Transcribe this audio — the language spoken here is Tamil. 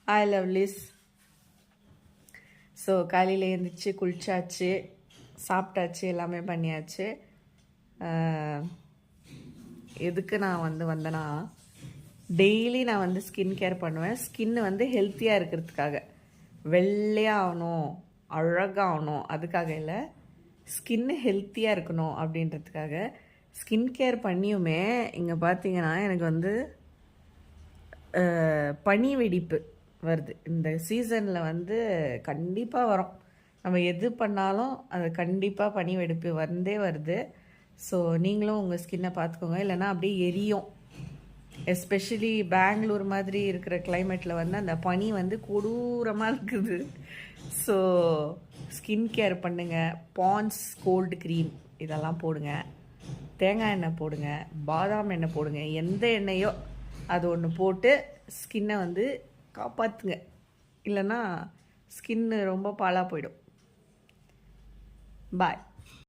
Hi lovelies. ஸோ காலையில் எழுந்திரிச்சு குளிச்சாச்சு, சாப்பிட்டாச்சு, எல்லாமே பண்ணியாச்சு. எதுக்கு நான் வந்தேன்னா, டெய்லி நான் ஸ்கின் கேர் பண்ணுவேன். ஸ்கின்னு ஹெல்த்தியாக இருக்கிறதுக்காக, வெள்ளையாகணும், அழகாகணும், அதுக்காக இல்லை, ஸ்கின்னு ஹெல்த்தியாக இருக்கணும் அப்படின்றதுக்காக ஸ்கின் கேர் பண்ணியுமே இங்கே பார்த்தீங்கன்னா எனக்கு பனி வெடிப்பு வருது. இந்த சீசனில் கண்டிப்பாக வரும். நம்ம எது பண்ணாலும் அது கண்டிப்பாக பனி வெடிப்பு வருது. ஸோ நீங்களும் உங்கள் ஸ்கின்னை பார்த்துக்கோங்க, இல்லைன்னா அப்படியே எரியும். எஸ்பெஷலி பெங்களூர் மாதிரி இருக்கிற கிளைமேட்டில் அந்த பனி கொடூரமாக இருக்குது. ஸோ ஸ்கின் கேர் பண்ணுங்கள். பான்ஸ் கோல்டு க்ரீம் இதெல்லாம் போடுங்க, தேங்காய் எண்ணெய் போடுங்க, பாதாம் எண்ணெய் போடுங்க, எந்த எண்ணெயோ அது ஒன்று போட்டு ஸ்கின்னை காப்பாற்றுங்க. இல்லைன்னா ஸ்கின்னு ரொம்ப பாலாக போயிடும். பாய்.